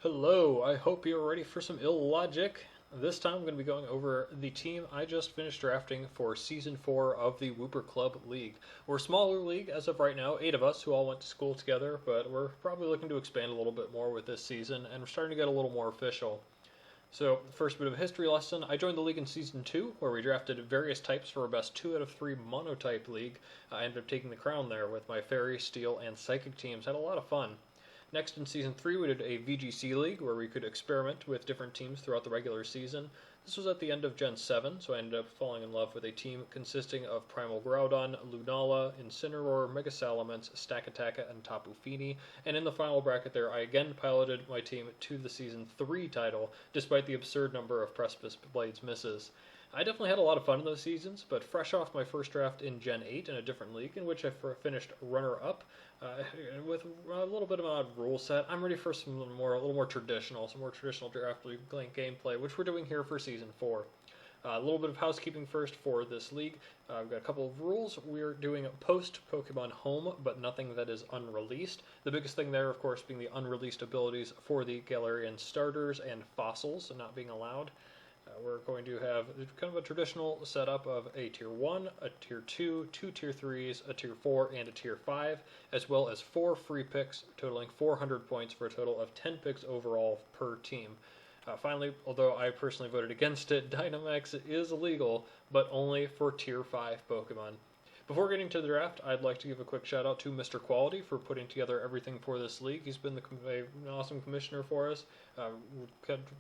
Hello, I hope you're ready for some illogic. This time I'm going to be going over the team I just finished drafting for Season 4 of the Wooper Club League. We're a smaller league as of right now, 8 of us who all went to school together, but we're probably looking to expand a little bit more with this season, and we're starting to get a little more official. So, first bit of a history lesson, I joined the league in Season 2, where we drafted various types for a best 2 out of 3 monotype league. I ended up taking the crown there with my Fairy, Steel, and Psychic teams. Had a lot of fun. Next, in Season 3, we did a VGC League where we could experiment with different teams throughout the regular season. This was at the end of Gen 7, so I ended up falling in love with a team consisting of Primal Groudon, Lunala, Incineroar, Mega Salamence, Stakataka, and Tapu Fini. And in the final bracket there, I again piloted my team to the Season 3 title, despite the absurd number of Precipice Blades misses. I definitely had a lot of fun in those seasons, but fresh off my first draft in Gen 8 in a different league, in which I finished runner-up, with a little bit of an odd rule set, I'm ready for a little more traditional draft league gameplay, which we're doing here for Season 4. A little bit of housekeeping first for this league. We've got a couple of rules. We're doing post-Pokemon Home, but nothing that is unreleased. The biggest thing there, of course, being the unreleased abilities for the Galarian starters and fossils not being allowed. We're going to have kind of a traditional setup of a Tier 1, a Tier 2, 2 Tier 3s, a Tier 4, and a Tier 5, as well as 4 free picks, totaling 400 points for a total of 10 picks overall per team. Finally, although I personally voted against it, Dynamax is illegal, but only for Tier 5 Pokemon. Before getting to the draft, I'd like to give a quick shout out to Mr. Quality for putting together everything for this league. He's been an awesome commissioner for us.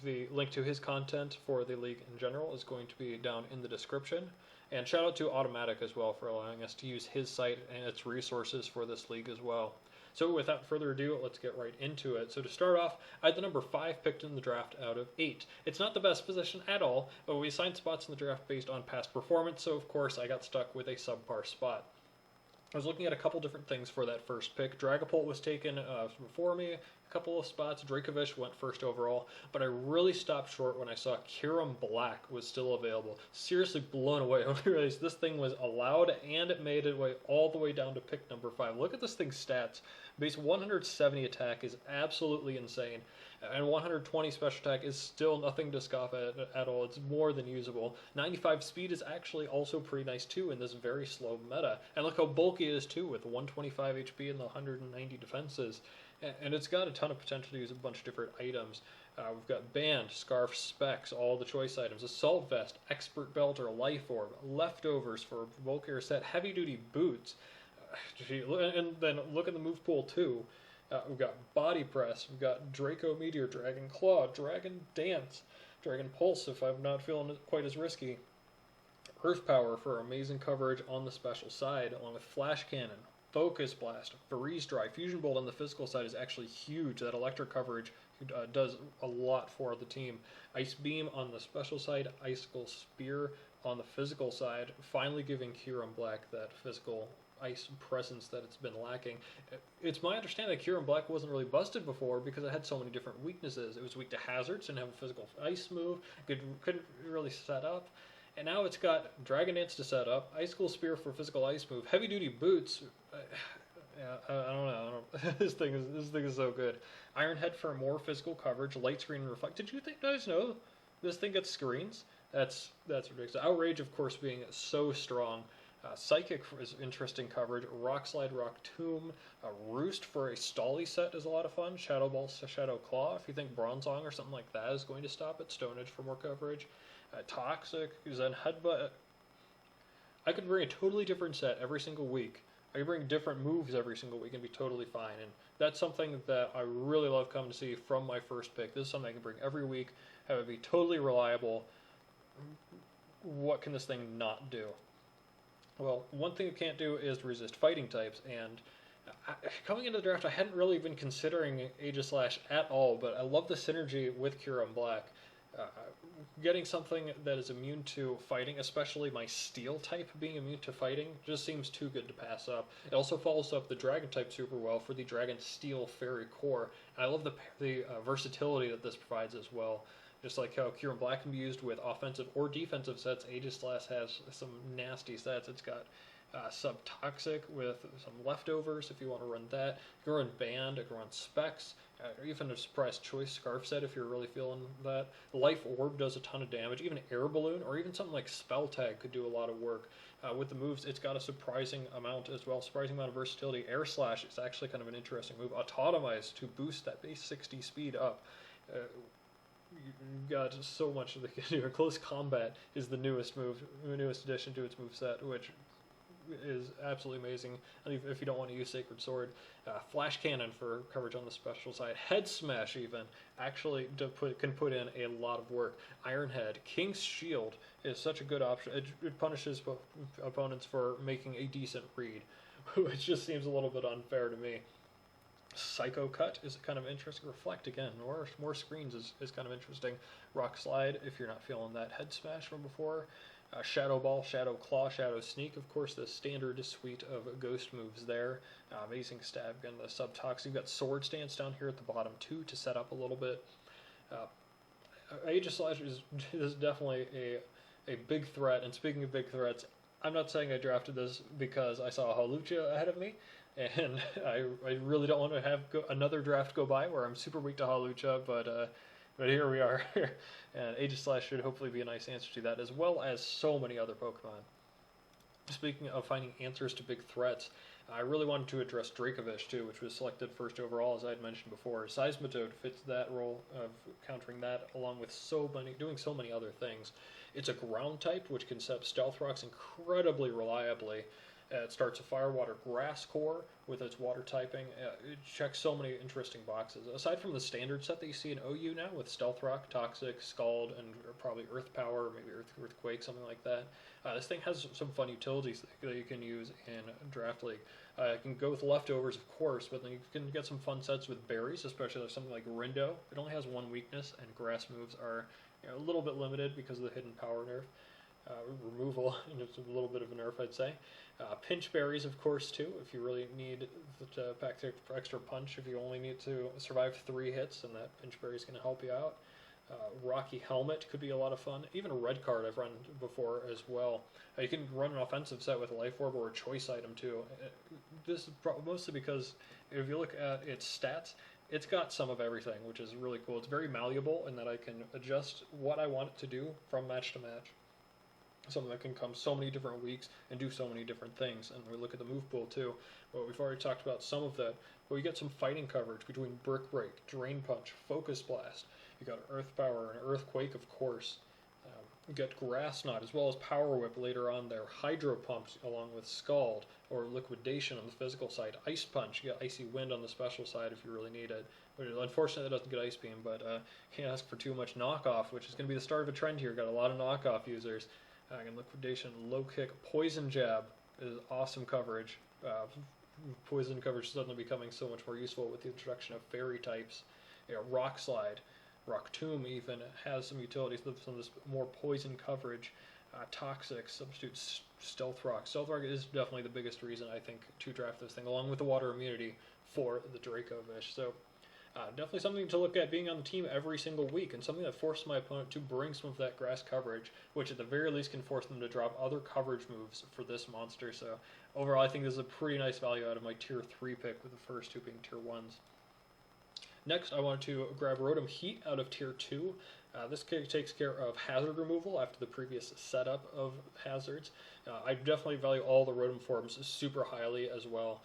The link to his content for the league in general is going to be down in the description. And shout out to Automatic as well for allowing us to use his site and its resources for this league as well. So without further ado, let's get right into it. So to start off, I had the number 5 picked in the draft out of 8. It's not the best position at all, but we assigned spots in the draft based on past performance, so of course I got stuck with a subpar spot. I was looking at a couple different things for that first pick. Dragapult was taken before me, a couple of spots. Dracovish went first overall, but I really stopped short when I saw Kyurem-Black was still available. Seriously blown away when I realized this thing was allowed, and it made its way all the way down to pick number 5. Look at this thing's stats. Base 170 attack is absolutely insane, and 120 special attack is still nothing to scoff at all. It's more than usable. 95 speed is actually also pretty nice too in this very slow meta. And look how bulky it is too, with 125 HP and the 190 defenses. And it's got a ton of potential to use a bunch of different items. We've got Band, Scarf, Specs, all the choice items, Assault Vest, Expert Belt or Life Orb, Leftovers for bulkier set, Heavy Duty Boots. And then look at the move pool too. We've got Body Press, we've got Draco Meteor, Dragon Claw, Dragon Dance, Dragon Pulse if I'm not feeling it quite as risky. Earth Power for amazing coverage on the special side, along with Flash Cannon, Focus Blast, Freeze Dry. Fusion Bolt on the physical side is actually huge. That electric coverage does a lot for the team. Ice Beam on the special side, Icicle Spear on the physical side, finally giving Kyurem-Black that physical ice presence that it's been lacking. It's my understanding that Kyurem-Black wasn't really busted before because it had so many different weaknesses. It was weak to hazards, didn't have a physical ice move, couldn't really set up. And now it's got Dragon Dance to set up, Icicle Spear for physical ice move, Heavy Duty Boots. I don't know. This thing is so good. Iron Head for more physical coverage, Light Screen and Reflect. Did you guys know this thing gets screens? That's ridiculous. Outrage, of course, being so strong. Psychic is interesting coverage. Rock Slide, Rock Tomb. Roost for a Stolly set is a lot of fun. Shadow Ball, Shadow Claw. If you think Bronzong or something like that is going to stop it. Stone Edge for more coverage. Toxic, Zen Headbutt. I could bring a totally different set every single week. I could bring different moves every single week and be totally fine. And that's something that I really love coming to see from my first pick. This is something I can bring every week, have it be totally reliable. What can this thing not do? Well, one thing it can't do is resist fighting types, and coming into the draft, I hadn't really been considering Aegislash at all, but I love the synergy with Kyurem-Black. Getting something that is immune to fighting, especially my Steel type being immune to fighting, just seems too good to pass up. It also follows up the Dragon type super well for the Dragon Steel Fairy Core. And I love the versatility that this provides as well. Just like how Kyurem-Black can be used with offensive or defensive sets, Aegislash has some nasty sets. It's got Subtoxic with some leftovers if you want to run that. You can run Band, you can run Specs, or even a Surprise Choice Scarf Set if you're really feeling that. Life Orb does a ton of damage. Even Air Balloon or even something like Spell Tag could do a lot of work. With the moves, it's got a surprising amount as well, surprising amount of versatility. Air Slash is actually kind of an interesting move. Autotomize to boost that base 60 speed up. You've got so much that they can do. Close Combat is the newest addition to its moveset, which is absolutely amazing. And if you don't want to use Sacred Sword, Flash Cannon for coverage on the special side. Head Smash even actually can put in a lot of work. Iron Head, King's Shield is such a good option. It punishes opponents for making a decent read, which just seems a little bit unfair to me. Psycho Cut is kind of interesting. Reflect again, more screens is kind of interesting. Rock Slide if you're not feeling that Head Smash from before. Shadow Ball, Shadow Claw, Shadow Sneak, of course, the standard suite of ghost moves there. Amazing Stab Gun, the Subtox. You've got Sword Stance down here at the bottom too to set up a little bit. Aegislash is definitely a big threat, and speaking of big threats, I'm not saying I drafted this because I saw Hawlucha ahead of me, and I really don't want to have another draft go by where I'm super weak to Hawlucha, but here we are, and Aegislash should hopefully be a nice answer to that, as well as so many other Pokemon. Speaking of finding answers to big threats, I really wanted to address Dracovish too, which was selected first overall, as I had mentioned before. Seismitoad fits that role of countering that, along with doing so many other things. It's a ground type, which can set up Stealth Rocks incredibly reliably. It starts a Fire, Water, Grass core with its water typing. It checks so many interesting boxes. Aside from the standard set that you see in OU now with Stealth Rock, Toxic, Scald, and probably Earth Power, maybe Earthquake, something like that. This thing has some fun utilities that you can use in Draft League. You can go with leftovers, of course, but then you can get some fun sets with berries, especially like something like Rindo. It only has one weakness, and grass moves are a little bit limited because of the hidden power nerf. Removal, and it's a little bit of a nerf, I'd say. Pinch berries, of course, too, if you really need to pack extra punch. If you only need to survive 3 hits, then that pinch berry is going to help you out. Rocky Helmet could be a lot of fun. Even a red card I've run before as well. You can run an offensive set with a Life Orb or a choice item, too. This is mostly because if you look at its stats, it's got some of everything, which is really cool. It's very malleable in that I can adjust what I want it to do from match to match. Something that can come so many different weeks and do so many different things. And we look at the move pool too. Well, we've already talked about some of that. But we get some fighting coverage between Brick Break, Drain Punch, Focus Blast. You got Earth Power and Earthquake, of course. You get Grass Knot as well as Power Whip later on there. Hydro Pump along with Scald or Liquidation on the physical side. Ice Punch. You got Icy Wind on the special side if you really need it. But unfortunately, it doesn't get Ice Beam. But can't ask for too much knockoff, which is going to be the start of a trend here. Got a lot of knockoff users. And Liquidation, Low Kick, Poison Jab is awesome coverage. Poison coverage is suddenly becoming so much more useful with the introduction of fairy types. Rock Slide, Rock Tomb even has some utilities, some of this more poison coverage. Toxic, substitute Stealth Rock. Stealth Rock is definitely the biggest reason I think to draft this thing, along with the water immunity for the Dracovish. So definitely something to look at being on the team every single week, and something that forced my opponent to bring some of that grass coverage, which at the very least can force them to drop other coverage moves for this monster. So overall, I think this is a pretty nice value out of my tier 3 pick, with the first 2 being tier 1s. Next, I wanted to grab Rotom-Heat out of tier 2. This takes care of hazard removal after the previous setup of hazards. I definitely value all the Rotom forms super highly as well.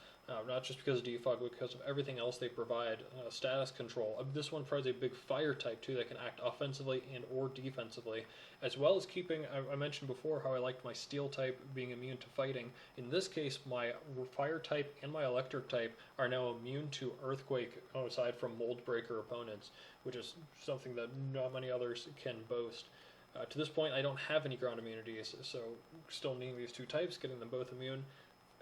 Not just because of defog, but because of everything else they provide. Status control. This one provides a big fire type too that can act offensively and or defensively, as well as keeping, I mentioned before how I liked my steel type being immune to fighting. In this case, my fire type and my electric type are now immune to earthquake, aside from mold breaker opponents, which is something that not many others can boast. To this point, I don't have any ground immunities, so still needing these 2 types, getting them both immune,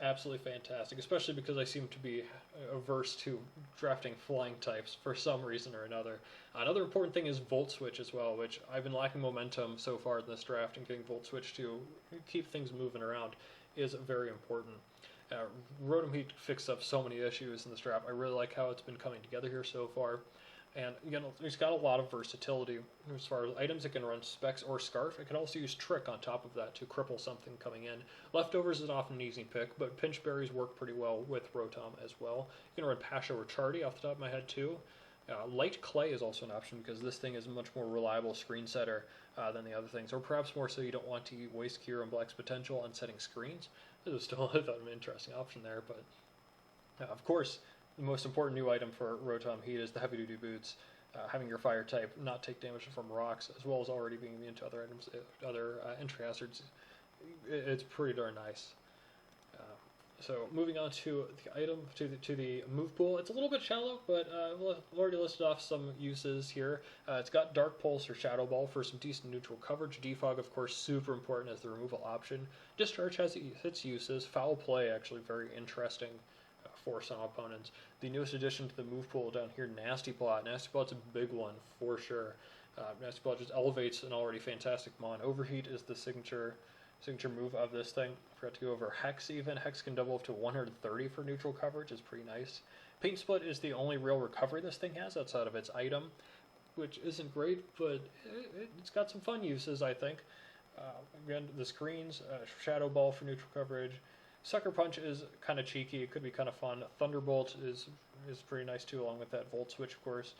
absolutely fantastic, especially because I seem to be averse to drafting flying types for some reason or another. Another important thing is Volt Switch as well, which I've been lacking momentum so far in this draft, and getting Volt Switch to keep things moving around is very important. Rotom-Heat fixed up so many issues in this draft. I really like how it's been coming together here so far. And again, it's got a lot of versatility as far as items. It can run Specs or Scarf. It can also use Trick on top of that to cripple something coming in. Leftovers is often an easy pick, but Pinch Berries work pretty well with Rotom as well. You can run Pasha or Chardy off the top of my head too. Light Clay is also an option because this thing is a much more reliable screen setter than the other things, or perhaps more so you don't want to waste Kyurem-Black's potential on setting screens. This is still an interesting option there, but of course, the most important new item for Rotom-Heat is the Heavy Duty Boots. Having your Fire type not take damage from rocks, as well as already being immune to other items, other entry hazards, it's pretty darn nice. So moving on to the item, to the move pool, it's a little bit shallow, but I've already listed off some uses here. It's got Dark Pulse or Shadow Ball for some decent neutral coverage. Defog, of course, super important as the removal option. Discharge has its uses. Foul Play, actually very interesting for some opponents. The newest addition to the move pool down here, Nasty Plot. Nasty Plot's a big one for sure. Nasty Plot just elevates an already fantastic mon. Overheat is the signature move of this thing. Forgot to go over Hex even. Hex can double up to 130 for neutral coverage, is pretty nice. Paint Split is the only real recovery this thing has outside of its item, which isn't great, but it's got some fun uses, I think. Again, the screens, Shadow Ball for neutral coverage. Sucker Punch is kind of cheeky. It could be kind of fun. Thunderbolt is pretty nice too, along with that Volt Switch, of course.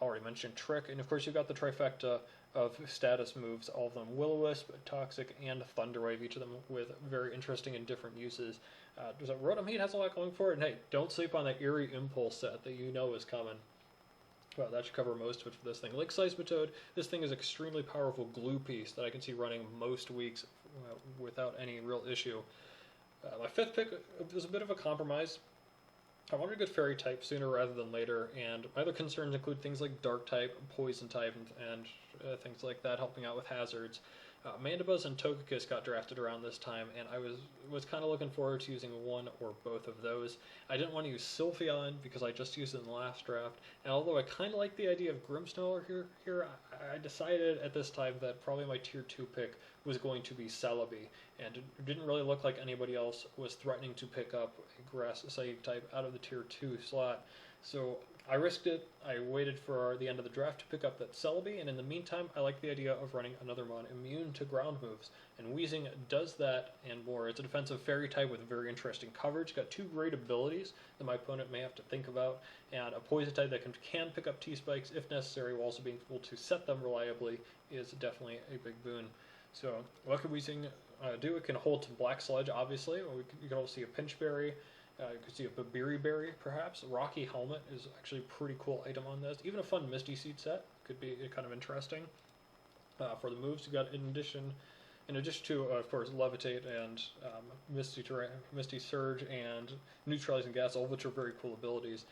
Already mentioned Trick, and of course you've got the trifecta of status moves, all of them Will-O-Wisp, Toxic, and Thunder Wave, each of them with very interesting and different uses. So Rotom-Heat has a lot going for it, and hey, don't sleep on that Eerie Impulse set that you know is coming. Well, that should cover most of it for this thing. Like Seismitoad, this thing is an extremely powerful glue piece that I can see running most weeks without any real issue. My fifth pick was a bit of a compromise. I wanted a good Fairy type sooner rather than later, and my other concerns include things like Dark type, Poison type, and things like that, helping out with hazards. Mandibuzz and Togekiss got drafted around this time, and I was kind of looking forward to using one or both of those. I didn't want to use Sylveon because I just used it in the last draft, and although I kind of like the idea of Grimmsnarl here, I decided at this time that probably my tier 2 pick was going to be Celebi, and it didn't really look like anybody else was threatening to pick up a Grass Psychic type out of the tier 2 slot. So I risked it. I waited for the end of the draft to pick up that Celebi, and in the meantime, I like the idea of running another mon immune to ground moves. And Weezing does that and more. It's a defensive Fairy type with very interesting coverage. Got two great abilities that my opponent may have to think about, and a Poison type that can pick up T-Spikes if necessary, while also being able to set them reliably is definitely a big boon. So what can Weezing do? It can hold to Black Sludge, obviously. You can also see a Pinch Berry. You could see a Babiri Berry, perhaps. Rocky Helmet is actually a pretty cool item on this. Even a fun Misty Seed set could be kind of interesting. For the moves, you got in addition to, of course, Levitate and Misty Surge and Neutralizing Gas, all of which are very cool abilities.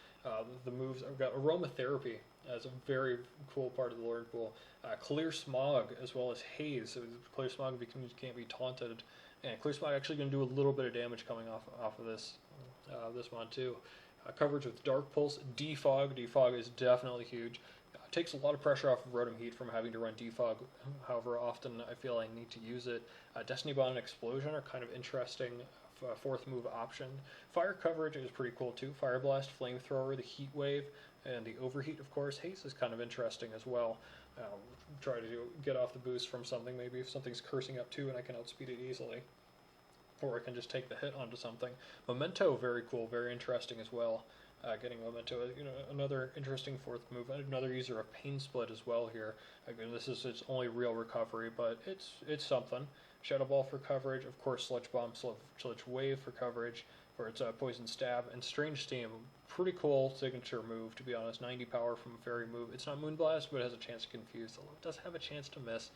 The moves, I've got Aromatherapy as a very cool part of the Lord Pool. Clear Smog as well as Haze. So Clear Smog can't be taunted, and Clear Smog actually going to do a little bit of damage coming off of this one too. Coverage with Dark Pulse, Defog. Defog is definitely huge. Takes a lot of pressure off of Rotom-Heat from having to run Defog, however often I feel I need to use it. Destiny Bond and Explosion are kind of interesting fourth move option. Fire coverage is pretty cool too. Fire Blast, Flamethrower, the Heat Wave, and the Overheat, of course. Haste is kind of interesting as well. Try to get off the boost from something, maybe if something's cursing up too and I can outspeed it easily. Or I can just take the hit onto something. Memento, very cool, very interesting as well. Getting Memento, another interesting fourth move. Another user of Pain Split as well here. Again, this is its only real recovery, but it's something. Shadow Ball for coverage, of course. Sludge Bomb, Sludge Wave for coverage, for its Poison Stab, and Strange Steam. Pretty cool signature move, to be honest. 90 power from a Fairy move. It's not Moonblast, but it has a chance to confuse. Although it does have a chance to miss.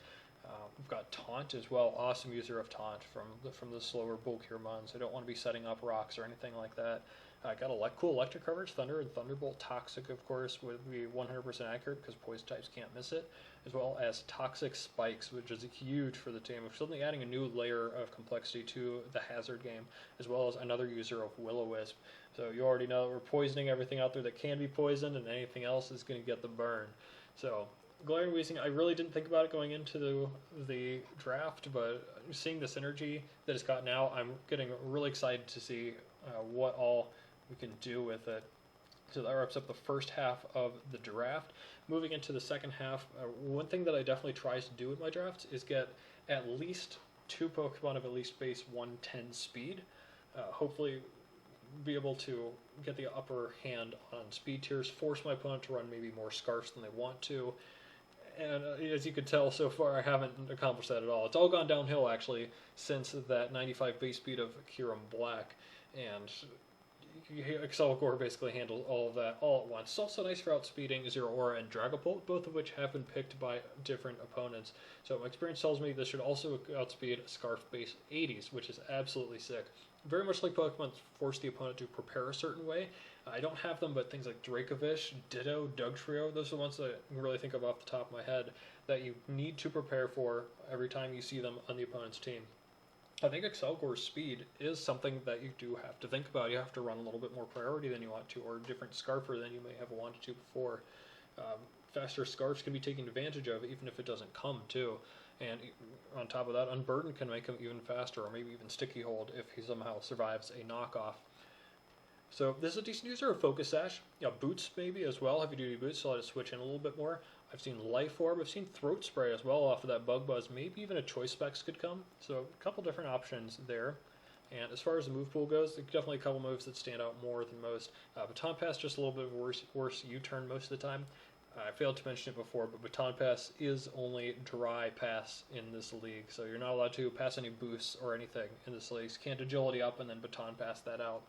We've got Taunt as well. Awesome user of Taunt from the slower bulkier mons. I don't want to be setting up rocks or anything like that. Got cool electric coverage. Thunder and Thunderbolt. Toxic, of course, would be 100% accurate because Poison types can't miss it. As well as Toxic Spikes, which is huge for the team. We're suddenly adding a new layer of complexity to the hazard game, as well as another user of Will-O-Wisp. So you already know we're poisoning everything out there that can be poisoned, and anything else is going to get the burn. So Galarian Weezing, I really didn't think about it going into the draft, but seeing the synergy that it's got now, I'm getting really excited to see what all we can do with it. So that wraps up the first half of the draft. Moving into the second half, one thing that I definitely try to do with my drafts is get at least 2 Pokemon of at least base 110 speed. Hopefully be able to get the upper hand on speed tiers, force my opponent to run maybe more Scarfs than they want to. And as you can tell so far, I haven't accomplished that at all. It's all gone downhill, actually, since that 95 base speed of Kyurem-Black. And Accelgor basically handled all of that all at once. It's also nice for outspeeding Zeraora and Dragapult, both of which have been picked by different opponents. So my experience tells me this should also outspeed Scarf base 80s, which is absolutely sick. Very much like Pokemon force the opponent to prepare a certain way. I don't have them, but things like Dracovish, Ditto, Dugtrio, those are the ones that I can really think of off the top of my head that you need to prepare for every time you see them on the opponent's team. I think Accelgor's speed is something that you do have to think about. You have to run a little bit more priority than you want to, or a different Scarfer than you may have wanted to before. Faster Scarfs can be taken advantage of, even if it doesn't come, too. And on top of that, Unburden can make him even faster, or maybe even Sticky Hold if he somehow survives a knockoff. So this is a decent user of Focus Sash. Boots maybe as well, heavy duty boots, so let it switch in a little bit more. I've seen Life Orb, I've seen Throat Spray as well off of that Bug Buzz. Maybe even a Choice Specs could come. So a couple different options there. And as far as the move pool goes, there's definitely a couple moves that stand out more than most. Baton Pass just a little bit worse U-turn most of the time. I failed to mention it before, but Baton Pass is only dry pass in this league, so you're not allowed to pass any boosts or anything in this league. You can't agility up and then Baton Pass that out.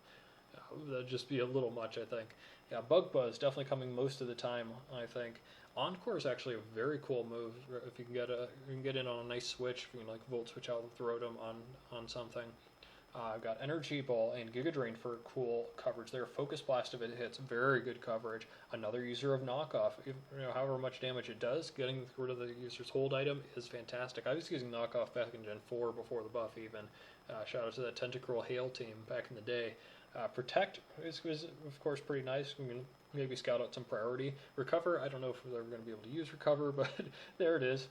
That'd just be a little much, I think. Yeah, Bug Buzz definitely coming most of the time, I think. Encore is actually a very cool move if you can get in on a nice switch. If you can like Volt Switch out and throw them on something. I've got Energy Ball and Giga Drain for cool coverage there. Focus Blast if it hits, very good coverage. Another user of Knockoff, however much damage it does, getting rid of the user's hold item is fantastic. I was using Knockoff back in Gen 4 before the buff even. Shout out to that Tentacruel Hail team back in the day. Protect was of course pretty nice. We can maybe scout out some priority. Recover, I don't know if we're ever going to be able to use Recover, but there it is.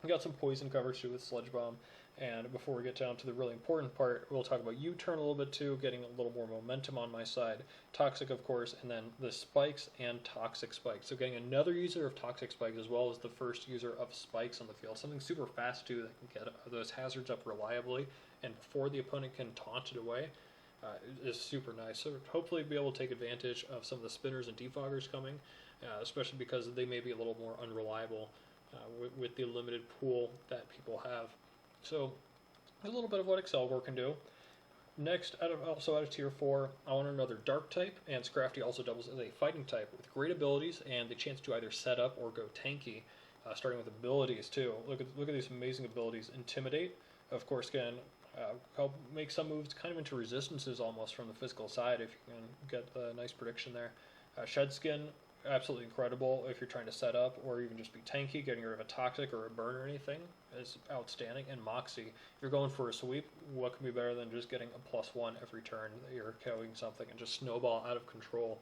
We got some poison coverage too with Sludge Bomb. And before we get down to the really important part, we'll talk about U-turn a little bit too, getting a little more momentum on my side. Toxic, of course, and then the spikes and Toxic Spikes. So getting another user of Toxic Spikes as well as the first user of Spikes on the field. Something super fast too that can get those hazards up reliably and before the opponent can taunt it away is super nice. So hopefully be able to take advantage of some of the spinners and defoggers coming, especially because they may be a little more unreliable with the limited pool that people have. So, a little bit of what Accelgor can do. Next, out of Tier 4, I want another Dark type, and Scrafty also doubles as a Fighting type with great abilities and the chance to either set up or go tanky, starting with abilities too. Look at these amazing abilities. Intimidate, of course, can help make some moves kind of into resistances almost from the physical side if you can get a nice prediction there. Shed Skin, absolutely incredible if you're trying to set up or even just be tanky. Getting rid of a Toxic or a Burn or anything is outstanding. And Moxie, if you're going for a sweep, what can be better than just getting a +1 every turn that you're KOing something and just snowball out of control.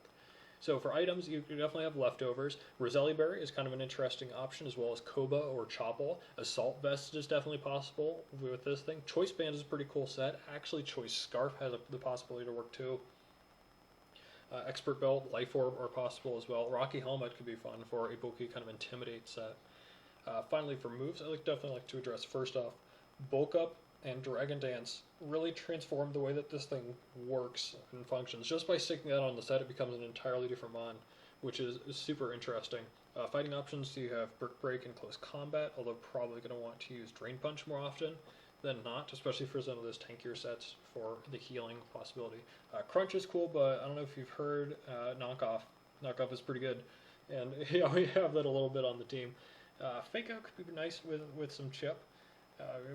So for items, you definitely have leftovers. Roselli Berry is kind of an interesting option, as well as Koba or Chople. Assault Vest is definitely possible with this thing. Choice Band is a pretty cool set. Actually, Choice Scarf has the possibility to work too. Expert Belt, Life Orb are possible as well. Rocky Helmet could be fun for a bulky kind of Intimidate set. Finally, for moves, I definitely like to address first off, Bulk Up and Dragon Dance really transform the way that this thing works and functions. Just by sticking that on the set, it becomes an entirely different mon, which is super interesting. Fighting options, you have Brick Break and Close Combat, although probably going to want to use Drain Punch more often than not, especially for some of those tankier sets for the healing possibility. Crunch is cool, but I don't know if you've heard Knockoff. Knockoff is pretty good, and yeah, we have that a little bit on the team. Fake Out could be nice with some chip.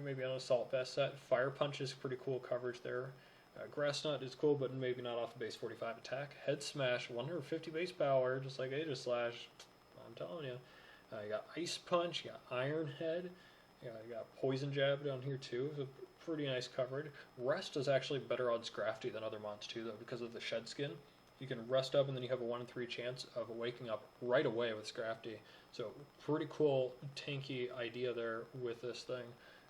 Maybe an Assault Vest set. Fire Punch is pretty cool coverage there. Grass Nut is cool, but maybe not off the base 45 attack. Head Smash, 150 base power, just like Aegislash. I'm telling you. You got Ice Punch, you got Iron Head. You got Poison Jab down here too. So pretty nice coverage. Rest is actually better on Scrafty than other mons too, though, because of the Shed Skin. You can rest up and then you have a 1 in 3 chance of waking up right away with Scrafty. So pretty cool tanky idea there with this thing.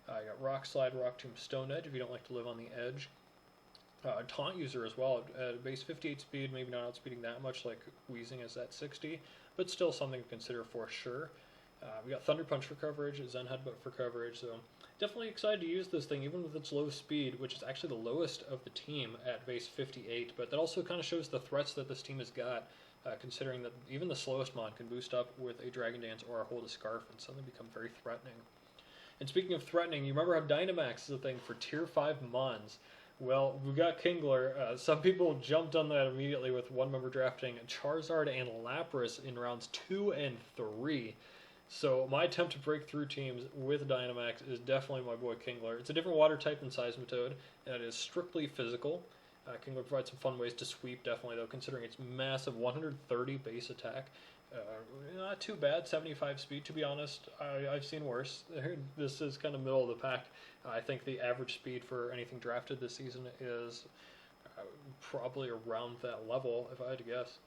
You got Rock Slide, Rock Tomb, Stone Edge if you don't like to live on the edge. Taunt user as well at base 58 speed, maybe not outspeeding that much like Weezing is at 60, but still something to consider for sure. We got Thunder Punch for coverage, Zen Headbutt for coverage, so definitely excited to use this thing even with its low speed, which is actually the lowest of the team at base 58, but that also kind of shows the threats that this team has got, considering that even the slowest mon can boost up with a Dragon Dance or a Hold a Scarf and suddenly become very threatening. And speaking of threatening, you remember how Dynamax is a thing for tier 5 mons. Well, we got Kingler. Some people jumped on that immediately with one member drafting Charizard and Lapras in rounds 2 and 3. So my attempt to break through teams with Dynamax is definitely my boy Kingler. It's a different water type than Seismitoad, and it is strictly physical. Kingler provides some fun ways to sweep, definitely, though, considering its massive 130 base attack. Not too bad, 75 speed, to be honest. I've seen worse. This is kind of middle of the pack. I think the average speed for anything drafted this season is probably around that level, if I had to guess.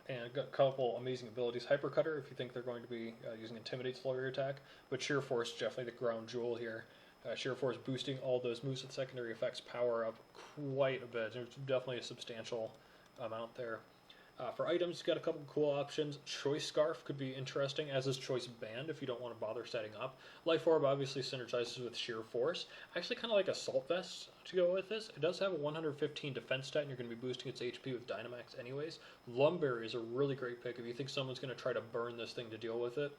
And got a couple amazing abilities. Hyper Cutter, if you think they're going to be using Intimidate Slugger attack, but Sheer Force, definitely the crown jewel here. Sheer Force boosting all those moves with secondary effects power up quite a bit. There's definitely a substantial amount there. For items, you've got a couple cool options. Choice Scarf could be interesting, as is Choice Band if you don't want to bother setting up. Life Orb obviously synergizes with Sheer Force. I actually kind of like Assault Vest to go with this. It does have a 115 defense stat, and you're going to be boosting its HP with Dynamax anyways. Lumberry is a really great pick if you think someone's going to try to burn this thing to deal with it.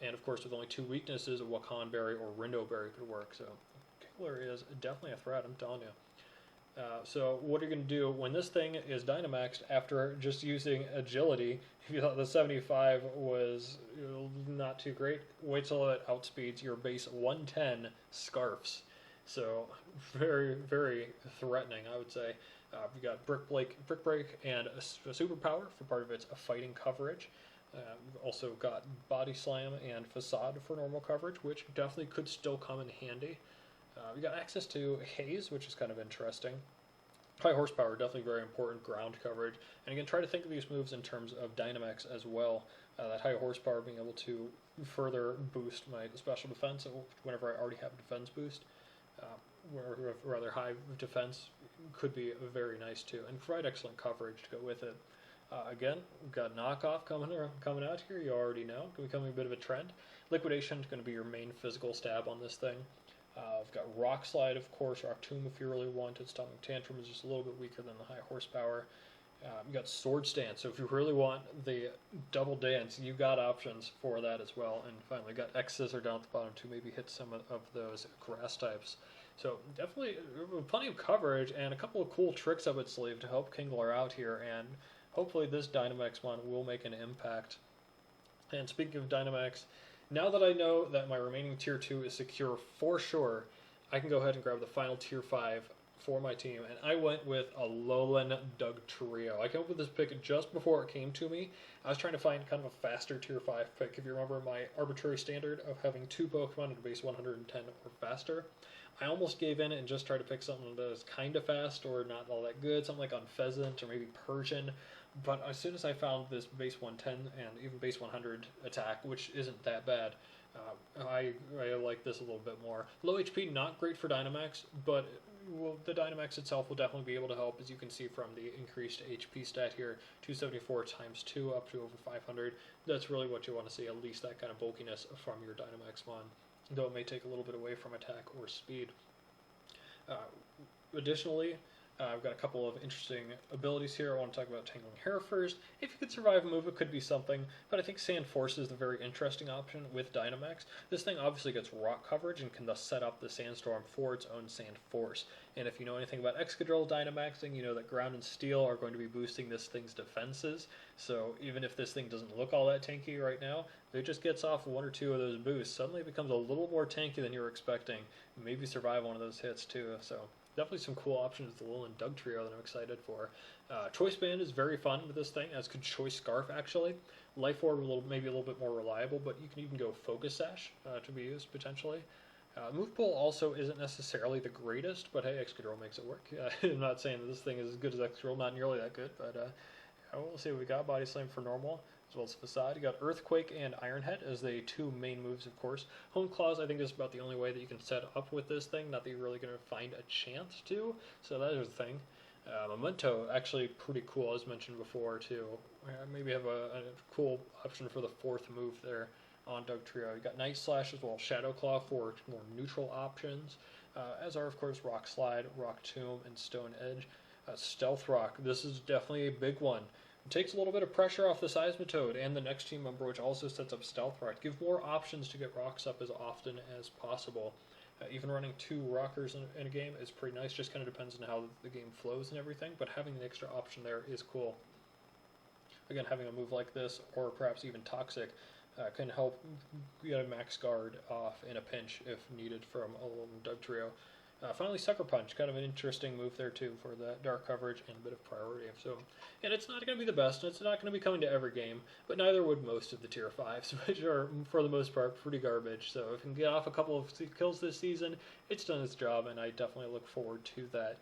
And of course, with only 2 weaknesses, a Wakan Berry or Rindo Berry could work. So Kingler is definitely a threat, I'm telling you. So what are you going to do when this thing is Dynamaxed after just using Agility? If you thought the 75 was not too great, wait till it outspeeds your base 110 Scarfs. So very, very threatening, I would say. We got Brick Break and a Superpower for part of its fighting coverage. We've also got Body Slam and Facade for normal coverage, which definitely could still come in handy. We got access to Haze, which is kind of interesting. High Horsepower, definitely very important ground coverage. And again, try to think of these moves in terms of Dynamax as well. That High Horsepower being able to further boost my special defense whenever I already have a defense boost. Or rather high defense could be very nice too. And provide excellent coverage to go with it. Again, we've got Knockoff coming out here, you already know. Becoming a bit of a trend. Liquidation is going to be your main physical stab on this thing. I've got Rock Slide, of course, Rock Tomb if you really want it. Stomach Tantrum is just a little bit weaker than the High Horsepower. You got Sword Stance, so if you really want the double dance, you got options for that as well. And finally, got X Scissor down at the bottom to maybe hit some of those grass types. So definitely plenty of coverage and a couple of cool tricks up its sleeve to help Kingler out here, and hopefully this Dynamax mon will make an impact. And speaking of Dynamax, now that I know that my remaining Tier 2 is secure for sure, I can go ahead and grab the final Tier 5 for my team, and I went with Alolan Dugtrio. I came up with this pick just before it came to me. I was trying to find kind of a faster Tier 5 pick, if you remember my arbitrary standard of having 2 Pokemon at a base 110 or faster. I almost gave in and just tried to pick something that was kind of fast or not all that good, something like Unpheasant or maybe Persian. But as soon as I found this base 110 and even base 100 attack, which isn't that bad, I like this a little bit more. Low HP, not great for Dynamax, but the Dynamax itself will definitely be able to help, as you can see from the increased HP stat here, 274 times 2 up to over 500. That's really what you want to see, at least that kind of bulkiness from your Dynamax mon, though it may take a little bit away from attack or speed. Additionally, I've got a couple of interesting abilities here. I want to talk about Tangling Hair first. If you could survive a move, it could be something, but I think Sand Force is the very interesting option with Dynamax. This thing obviously gets rock coverage and can thus set up the Sandstorm for its own Sand Force. And if you know anything about Excadrill Dynamaxing, you know that Ground and Steel are going to be boosting this thing's defenses. So even if this thing doesn't look all that tanky right now, if it just gets off 1 or 2 of those boosts, suddenly it becomes a little more tanky than you were expecting. Maybe survive one of those hits too. So definitely some cool options with the Alolan Dugtrio that I'm excited for. Choice Band is very fun with this thing, as could Choice Scarf actually. Life Orb maybe a little bit more reliable, but you can even go Focus Sash to be used potentially. Move Pool also isn't necessarily the greatest, but hey, Excadrill makes it work. I'm not saying that this thing is as good as Excadrill, not nearly that good, but we'll see what we got. Body Slam for normal. as well as Facade. You got Earthquake and Iron Head as the two main moves, of course. Hone Claws, I think, is about the only way that you can set up with this thing. Not that you're really going to find a chance to, so that is the thing. Memento, actually pretty cool, as mentioned before, too. Maybe have a cool option for the fourth move there on Dugtrio. You got Night Slash as well as Shadow Claw for more neutral options, as are, of course, Rock Slide, Rock Tomb, and Stone Edge. Stealth Rock, this is definitely a big one. It takes a little bit of pressure off the Seismitoad and the next team member, which also sets up Stealth Rock. Give more options to get rocks up as often as possible. Even running two rockers in a game is pretty nice, just kind of depends on how the game flows and everything, but having the extra option there is cool. Again, having a move like this, or perhaps even Toxic, can help get a max guard off in a pinch if needed from a little Dugtrio. Finally, Sucker Punch, kind of an interesting move there too for the dark coverage and a bit of priority. So, and it's not going to be the best, and it's not going to be coming to every game, but neither would most of the tier 5s, which are, for the most part, pretty garbage. So if it can get off a couple of kills this season, it's done its job, and I definitely look forward to that.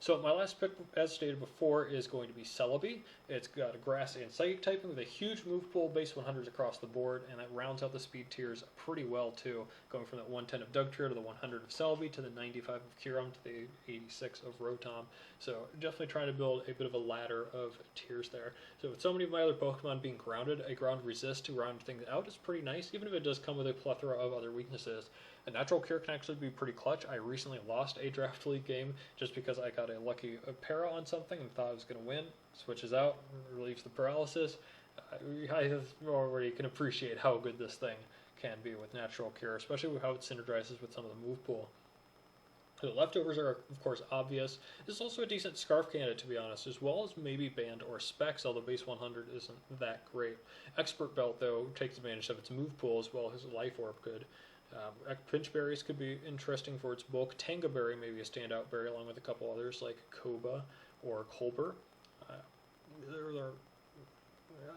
So my last pick, as stated before, is going to be Celebi. It's got a Grass and Psychic typing with a huge move pool, base 100s across the board, and it rounds out the speed tiers pretty well too, going from that 110 of Dugtrio to the 100 of Celebi to the 95 of Kyurem to the 86 of Rotom. So definitely trying to build a bit of a ladder of tiers there. So with so many of my other Pokemon being grounded, a ground resist to round things out is pretty nice, even if it does come with a plethora of other weaknesses. A Natural Cure can actually be pretty clutch. I recently lost a Draft League game just because I got a lucky para on something and thought I was going to win. Switches out, relieves the paralysis. I already can appreciate how good this thing can be with Natural Cure, especially with how it synergizes with some of the move pool. The leftovers are, of course, obvious. This is also a decent Scarf candidate, to be honest, as well as maybe Band or Specs, although base 100 isn't that great. Expert Belt, though, takes advantage of its move pool as well as Life Orb could. Pinch Berries could be interesting for its bulk. Tanga Berry may be a standout berry along with a couple others like Koba or Colbur.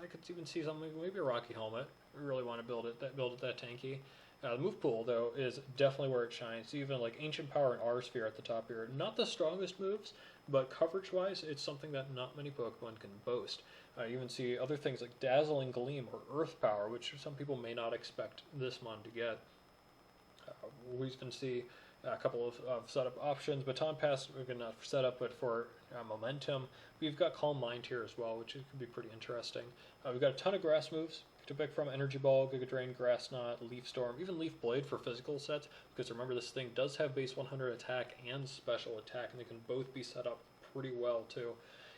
I could even see something, maybe a Rocky Helmet. We really want to build it that tanky. The move pool, though, is definitely where it shines. Even like Ancient Power and R-Sphere at the top here. Not the strongest moves, but coverage-wise, it's something that not many Pokemon can boast. You even see other things like Dazzling Gleam or Earth Power, which some people may not expect this mon to get. We can see a couple of setup options. Baton Pass, again, not for setup, but for momentum. We've got Calm Mind here as well, which could be pretty interesting. We've got a ton of grass moves to pick from: Energy Ball, Giga Drain, Grass Knot, Leaf Storm, even Leaf Blade for physical sets, because remember, this thing does have base 100 attack and special attack, and they can both be set up pretty well too.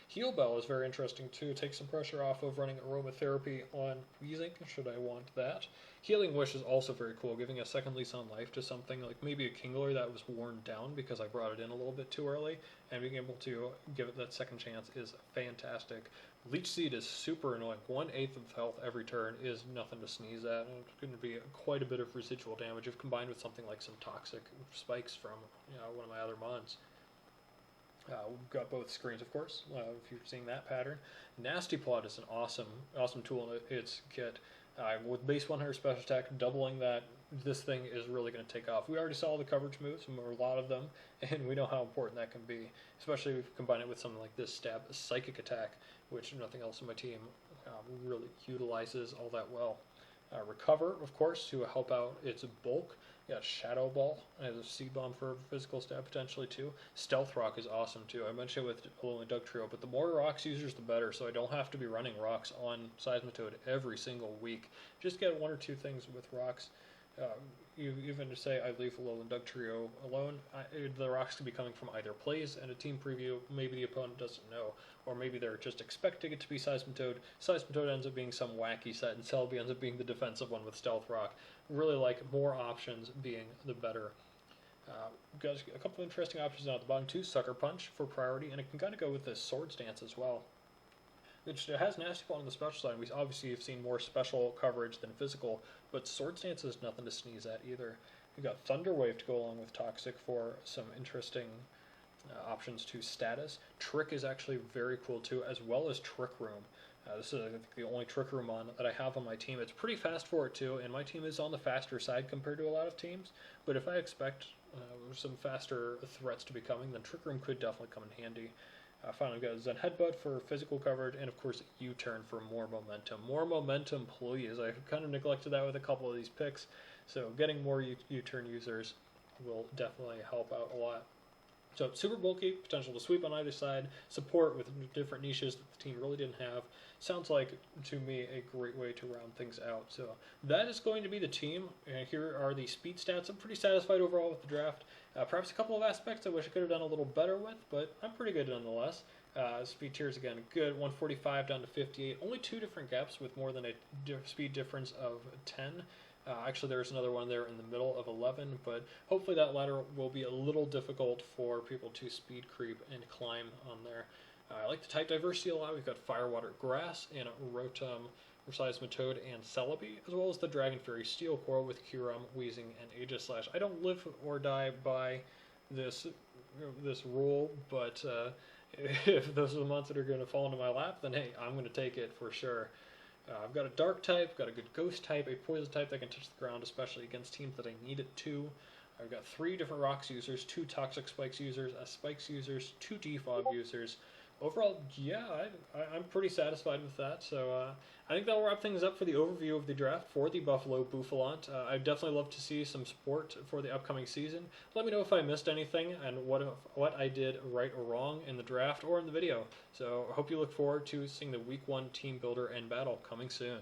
Heal Bell is very interesting too. Take some pressure off of running Aromatherapy on Weezing, should I want that. Healing Wish is also very cool, giving a second lease on life to something like maybe a Kingler that was worn down because I brought it in a little bit too early, and being able to give it that second chance is fantastic. Leech Seed is super annoying. 1/8 of health every turn is nothing to sneeze at, and it's going to be quite a bit of residual damage if combined with something like some toxic spikes from one of my other mons. We've got both screens, of course, if you're seeing that pattern. Nasty Plot is an awesome tool in its kit. With base 100 special attack, doubling that, this thing is really going to take off. We already saw the coverage moves, or a lot of them, and we know how important that can be, especially if you combine it with something like this Stab Psychic Attack, which nothing else in my team really utilizes all that well. Recover, of course, to help out its bulk. You got Shadow Ball as a Seed Bomb for physical stab potentially too. Stealth Rock is awesome too. I mentioned it with Alola Dugtrio, but the more rocks users, the better. So I don't have to be running rocks on Seismitoad every single week. Just get one or two things with rocks. You even to say I leave Alola and Dugtrio alone, the rocks could be coming from either plays and a team preview. Maybe the opponent doesn't know, or maybe they're just expecting it to be Seismitoad. Seismitoad ends up being some wacky set, and Celebi ends up being the defensive one with Stealth Rock. Really like more options being the better. Got a couple of interesting options down at the bottom too. Sucker Punch for priority, and it can kind of go with this Swords Dance as well, which has Nasty Plot on the special side. We obviously have seen more special coverage than physical, but Swords Dance is nothing to sneeze at either. We've got Thunder Wave to go along with Toxic for some interesting options to status. Trick is actually very cool too, as well as Trick Room. This is, I think, the only Trick Room on that I have on my team. It's pretty fast for it too, and my team is on the faster side compared to a lot of teams. But if I expect some faster threats to be coming, then Trick Room could definitely come in handy. Finally, we've got Zen Headbutt for physical coverage, and of course, U-Turn for more momentum. More momentum, please. I kind of neglected that with a couple of these picks, so getting more U-Turn users will definitely help out a lot. So super bulky, potential to sweep on either side, support with different niches that the team really didn't have. Sounds like, to me, a great way to round things out. So that is going to be the team. And here are the speed stats. I'm pretty satisfied overall with the draft. Perhaps a couple of aspects I wish I could have done a little better with, but I'm pretty good nonetheless. Speed tiers, again, good. 145 down to 58. Only 2 different gaps with more than a speed difference of 10. Actually, there's another one there in the middle of 11, but hopefully that ladder will be a little difficult for people to speed creep and climb on there. I like the type diversity a lot. We've got Fire, Water, Grass, and Rotom, Seismitoad, and Celebi, as well as the Dragon Fury Steel Coral with Kyurem, Weezing, and Aegislash. I don't live or die by this rule, but if those are the months that are going to fall into my lap, then hey, I'm going to take it for sure. I've got a Dark type, got a good Ghost type, a Poison type that can touch the ground, especially against teams that I need it to. I've got 3 different Rocks users, 2 Toxic Spikes users, a Spikes users, 2 Defog users. Overall, yeah, I'm pretty satisfied with that. So I think that'll wrap things up for the overview of the draft for the Buffalo Bouffalant. I'd definitely love to see some support for the upcoming season. Let me know if I missed anything and what I did right or wrong in the draft or in the video. So I hope you look forward to seeing the Week 1 team builder and battle coming soon.